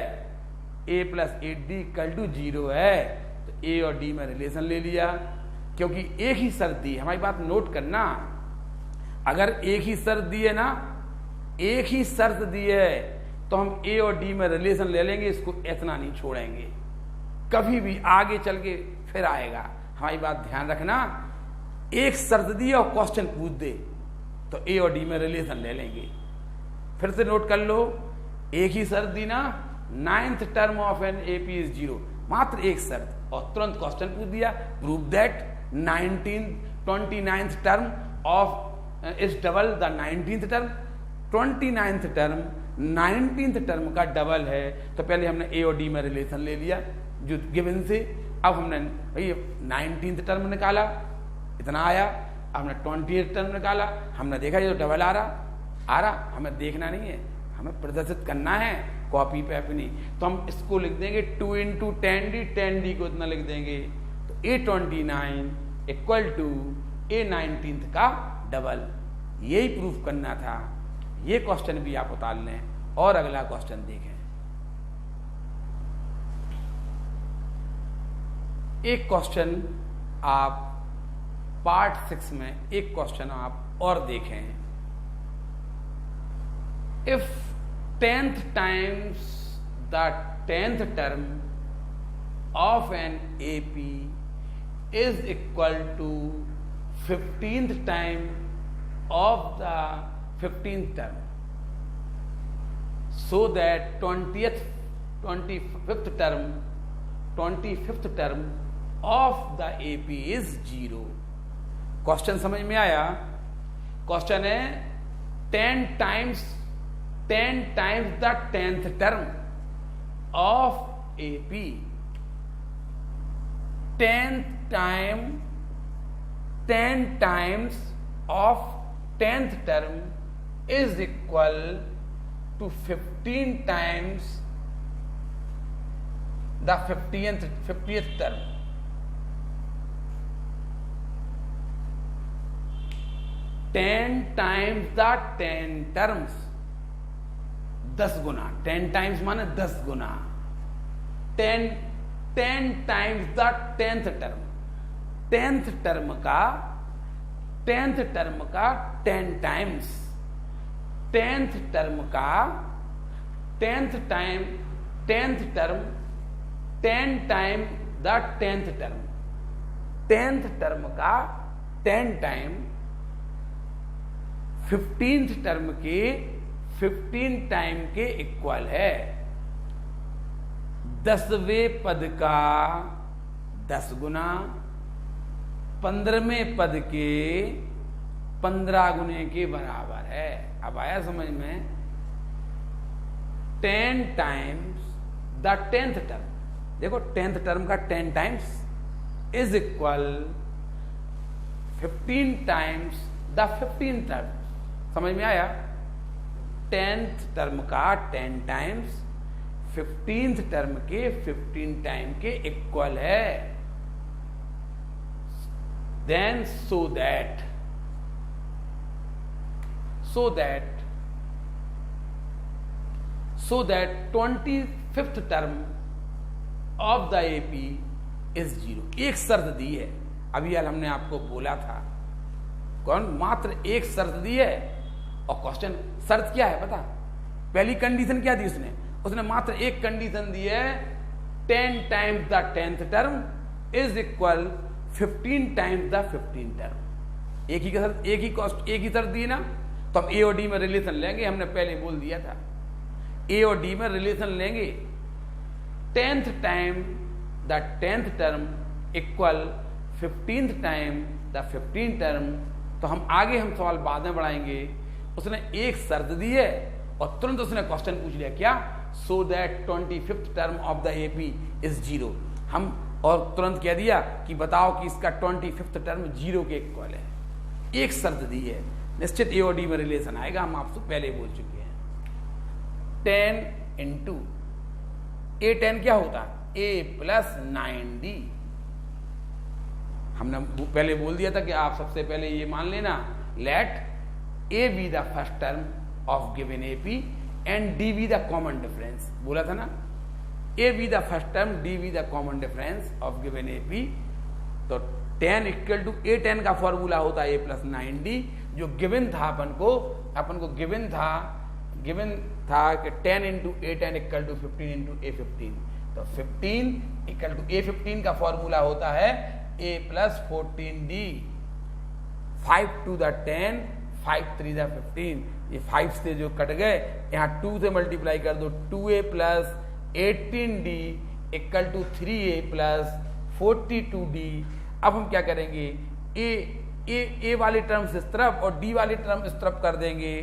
a plus 8D equal to 0 है। तो a और d में रिलेशन ले लिया, क्योंकि एक ही शर्त दी। हमारी बात नोट करना, अगर एक ही शर्त दी है ना, एक ही शर्त दी है, तो हम a और d में रिलेशन ले लेंगे, इसको इतना नहीं छोड़ेंगे। कभी भी आगे चल के फिर आएगा। हमारी बात ध्यान रखना, एक शर्त दी और क्वेश्चन पूछ दे तो a और d में रिलेशन ले लेंगे। फिर से नोट कर लो, एक ही शर्त दी ना, 9th term of an AP is 0, मात्र एक शर्त, और तुरंत क्वेश्चन पूछ दिया, prove that 29th term of is double the 19th term. 29th term 19th term का डबल है। तो पहले हमने a और d में रिलेशन ले लिया जो गिवन से। अब हमने भाई 19th टर्म निकाला, इतना आया। अब हमने 20th टर्म निकाला, हमने देखा ये तो डबल आ रहा। हमें देखना नहीं है, हमें प्रदर्शित करना है कॉपी पे अपनी। तो हम इसको लिख देंगे 2 इंटू 10D, 10D को इतना लिख देंगे। तो A29 इक्वल टू A19 का डबल। यही प्रूफ करना था। ये क्वेश्चन भी आप उतार लें और अगला क्वेश्चन देखें। एक क्वेश्चन आप पार्ट 6 में एक क्वेश्चन आप और देखें। If 10th times the 10th term of an AP is equal to 15th time of the 15th term, so that 25th term of the AP is 0। Question समझ में आया? क्वेश्चन है 10 times the 10th term of AP। 10 times of 10th term is equal to 15 times the 50th term। 10 times the 10 terms, 10 Guna. 10 times माने 10 गुना। 10 times the 10th term, 10th term का 10th term का 10 times, 10th term का 10th time 10th term 10 time the 10th term, 10th term का 10 time 15th term के 15 time के equal है। 10वें पद का 10 गुना 15वें पद के 15 गुने के बराबर है। अब आया समझ में? 10 टाइम्स द 10th टर्म, देखो 10th टर्म का 10 times is equal 15 times the 15th term. समझ में आया? 10th टर्म का 10 टाइम्स 15th टर्म के 15 टाइम के इक्वल है। Then so that 25th term of the AP is 0। एक शर्त दी है, अभी यार हमने आपको बोला था, कौन मात्र एक शर्त दी है, और क्वेश्चन शर्त क्या है पता, पहली कंडीशन क्या दी उसने, उसने मात्र एक कंडीशन दी है, 10 times the 10th term is equal 15 times the 15th term. एक ही शर्त, एक ही शर्त दी ना, तो हम ए और डी में रिलेशन लेंगे, हमने पहले बोल दिया था ए और डी में रिलेशन लेंगे, 10th time the 10th term equal 15th time the 15th term. तो हम आगे हम सवाल बाद में बढ़ाएंगे। उसने एक शर्त दी है और तुरंत उसने क्वेश्चन पूछ लिया क्या, सो that 25th term of the AP is 0। हम और तुरंत कह दिया कि बताओ कि इसका 25th टर्म 0 के इक्वल है। एक शर्त दी है, निश्चित ए और डी में रिलेशन आएगा, हम आपसे पहले बोल चुके हैं। 10 इंटू ए 10 क्या होता है, ए प्लस 9d। हमने पहले बोल दिया था कि आप सबसे पहले ये मान लेना, let A be the first term of given AP and D be the common difference, बोला था ना, A be the first term, D be the common difference of given AP. तो 10 इक्वल टू ए 10 का फॉर्मूला होता है a plus 9d, जो given था अपन को गिवन था कि 10 into a 10 equal to 15 into a 15। तो 15 इक्वल टू ए 15 का फॉर्मूला होता है a plus 14d। 5 to the 10, 5 3 the 15, ये 5 से जो कट गए, यहाँ 2 से मल्टीप्लाई कर दो, 2a plus 18d equal to 3a plus 42d। अब हम क्या करेंगे, ए वाली टर्म्स इस तरफ और डी वाली टर्म इस तरफ कर देंगे।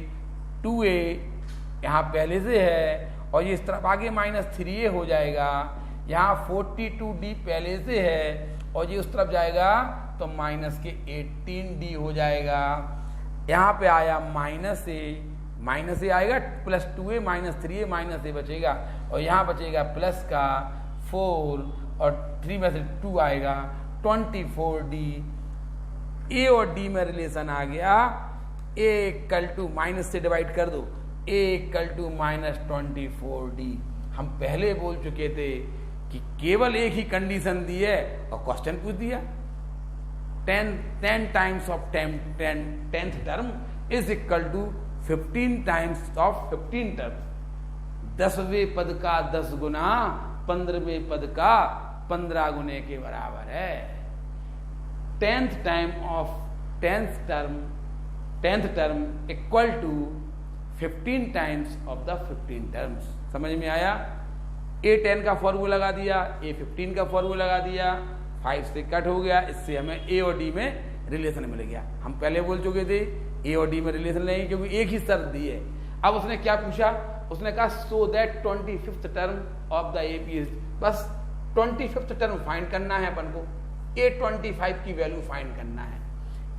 2a यहाँ पहले से है और ये इस तरफ आगे माइनस 3a हो जाएगा। यहाँ 42d पहले से है और ये उस तरफ जाएगा तो माइनस के 18d हो जाएगा। यहाँ पे आया माइनस ए आएगा, plus 2a minus 3a minus ए बचेगा, और यहाँ बचेगा प्लस का 4 और 3 में से 2 आएगा, 24d। ए और डी में रिलेशन आ गया, ए इक्वल टू माइनस से डिवाइड कर दो, ए इक्वल टू माइनस 24d। हम पहले बोल चुके थे कि केवल एक ही कंडीशन दी है और क्वेश्चन पूछ दिया, 10 times of 10th term is equal to 15 times of 15 term. 10वें पद का 10 गुना 15वें पद का 15 गुने के बराबर है। 10th time of 10th term equal to 15 times of the 15 terms. समझ में आया? ए 10 का फॉर्मूला लगा दिया, ए 15 का फॉर्मूला लगा दिया, 5 से कट हो गया, इससे हमें ए और डी में रिलेशन मिल गया। हम पहले बोल चुके थे ए और डी में रिलेशन लेंगे क्योंकि एक ही शर्त दी है। अब उसने क्या पूछा, उसने कहा सो that 25th term of the AP is, बस 25th टर्म फाइंड करना है अपन को, A25 की वैल्यू फाइंड करना है।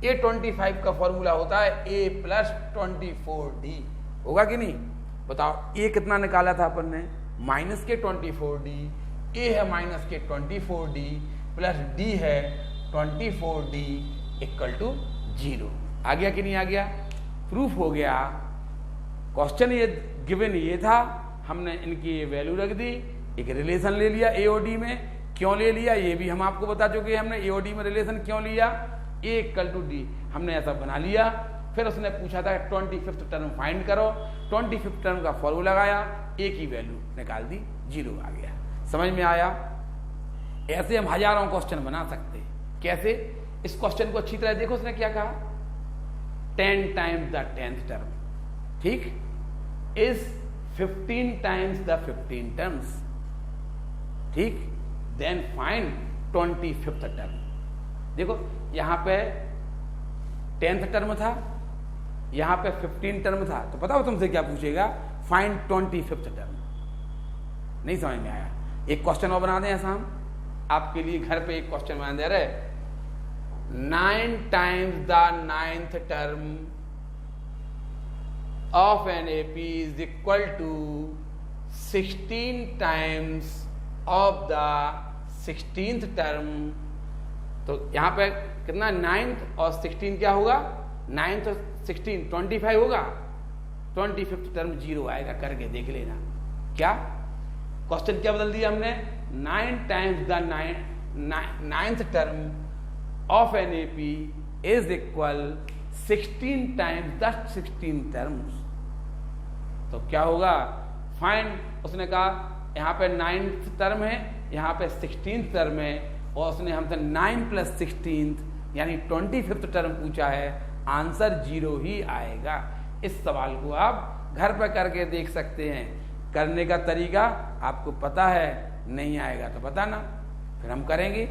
A25 का फॉर्मूला होता है A प्लस 24D, होगा कि नहीं बताओ। A कितना निकाला था अपन ने, माइनस के 24D, A है माइनस के 24D प्लस D है 24D इक्वल टू 0। आ गया कि नहीं आ गया? प्रूफ हो गया। क्वेश्चन ये गिवन ये था, हमने इनकी वैल्यू रख दी, एक रिलेशन ले लिया ए और डी में। क्यों ले लिया ये भी हम आपको बता चुके हैं, हमने ए और डी में रिलेशन क्यों लिया, ए इक्वल टू डी हमने ऐसा बना लिया। फिर उसने पूछा था 25th टर्म फाइंड करो, 25th टर्म का फॉर्मूला लगाया, ए की वैल्यू निकाल दी, 0 आ गया। समझ में आया? ऐसे हम हजारों क्वेश्चन बना सकते। कैसे? इस क्वेश्चन को अच्छी तरह देखो, उसने क्या कहा, 10 टाइम्स द 10th टर्म, ठीक, इज 15 टाइम्स द 15 टर्म्स, ठीक, देन फाइंड 25th टर्म। देखो यहां पे 10th टर्म था, यहां पे 15 टर्म था, तो पता हो तुमसे क्या पूछेगा, फाइंड 25th टर्म। नहीं समझ में आया? एक क्वेश्चन और बना दें ऐसा हम आपके लिए, घर पे एक क्वेश्चन बना दे रहे, 9 times the 9th term of an AP is equal to 16 times of the 16th term. तो यहां पे कितना, 9th और 16 क्या होगा, 9th और 16 25 होगा, 25th टर्म 0 आएगा, करके देख लेना। क्या क्वेश्चन क्या बदल दिया हमने, 9 times the 9th term of an AP is equal 16 times the 16 terms. तो क्या होगा, फाइंड, उसने कहा यहाँ पे 9th टर्म है, यहाँ पे 16th टर्म है, और उसने हमसे 9 + 16 यानी 25th टर्म पूछा है, आंसर 0 ही आएगा। इस सवाल को आप घर पर करके देख सकते हैं। करने का तरीका आपको पता है, नहीं आएगा तो बताना, फिर हम करेंगे।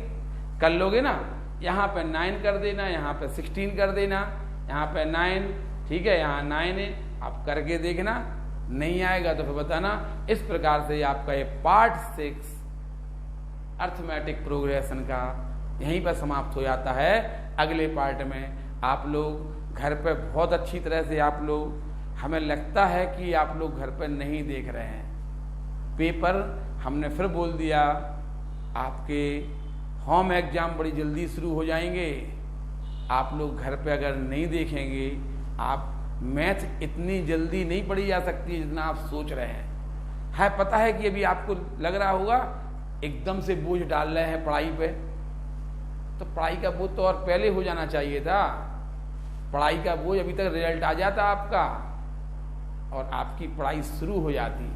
कर लोगे ना, यहाँ पे 9 कर देना, यहाँ पे 16 कर देना, यहाँ पे 9, ठीक है, यहाँ 9 है, आप करके देखना, नहीं आएगा तो फिर बताना। इस प्रकार से आपका ये पार्ट 6 अर्थमेटिक प्रोग्रेशन का यहीं पर समाप्त हो जाता है। अगले पार्ट में आप लोग घर पे बहुत अच्छी तरह से, आप लोग, हमें लगता है कि आप लोग घर पर नहीं देख रहे हैं पेपर, हमने फिर बोल दिया, आपके होम एग्जाम बड़ी जल्दी शुरू हो जाएंगे। आप लोग घर पे अगर नहीं देखेंगे, आप मैथ इतनी जल्दी नहीं पढ़ी जा सकती जितना आप सोच रहे हैं। है पता है कि अभी आपको लग रहा होगा एकदम से बोझ डाल रहे हैं पढ़ाई पे, तो पढ़ाई का बोझ तो और पहले हो जाना चाहिए था। पढ़ाई का बोझ अभी तक रिजल्ट आ जाता आपका और आपकी पढ़ाई शुरू हो जाती।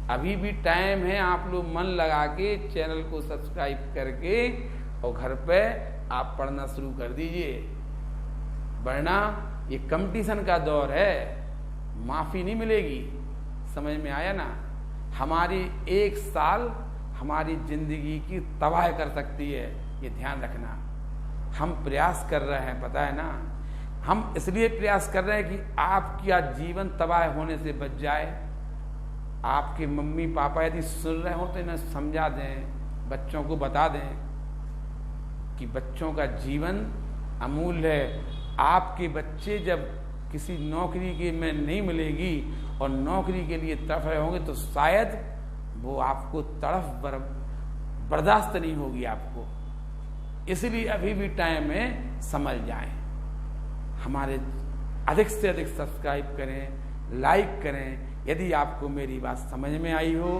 अभी भी टाइम है, आप लोग मन लगा के चैनल को सब्सक्राइब करके और घर पे आप पढ़ना शुरू कर दीजिए, वरना ये कंपटीशन का दौर है, माफी नहीं मिलेगी। समझ में आया ना? हमारी 1 साल हमारी जिंदगी की तबाह कर सकती है, ये ध्यान रखना। हम प्रयास कर रहे हैं, पता है ना, हम इसलिए प्रयास कर रहे हैं कि आपका जीवन तबाह होने से बच जाए। आपके मम्मी पापा यदि सुन रहे हो तो इन्हें समझा दें, बच्चों को बता दें कि बच्चों का जीवन अमूल्य है। आपके बच्चे जब किसी नौकरी के में नहीं मिलेगी और नौकरी के लिए तड़फ रहे होंगे तो शायद वो आपको तड़फ बर्दाश्त नहीं होगी आपको। इसलिए अभी भी टाइम है, समझ जाएं। हमारे अधिक से अधिक सब्सक्राइब करें, लाइक करें। यदि आपको मेरी बात समझ में आई हो,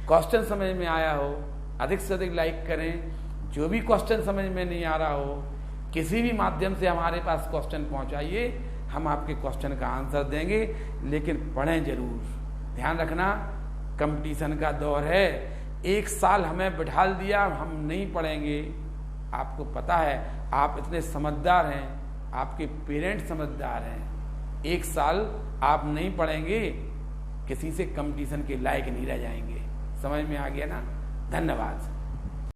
क्वेश्चन समझ में आया हो, अधिक से अधिक लाइक करें। जो भी क्वेश्चन समझ में नहीं आ रहा हो, किसी भी माध्यम से हमारे पास क्वेश्चन पहुंचाइए, हम आपके क्वेश्चन का आंसर देंगे, लेकिन पढ़ें जरूर। ध्यान रखना, कंपटीशन का दौर है। 1 साल हमें बिठाल दिया, हम नहीं पढ़ेंगे। आपको पता है, आप इतने समझदार हैं, आपके पेरेंट्स समझदार हैं। 1 साल आप नहीं पढ़ेंगे, किसी से कंपटीशन के लायक नहीं रह जाएंगे। समझ में आ गया ना? धन्यवाद।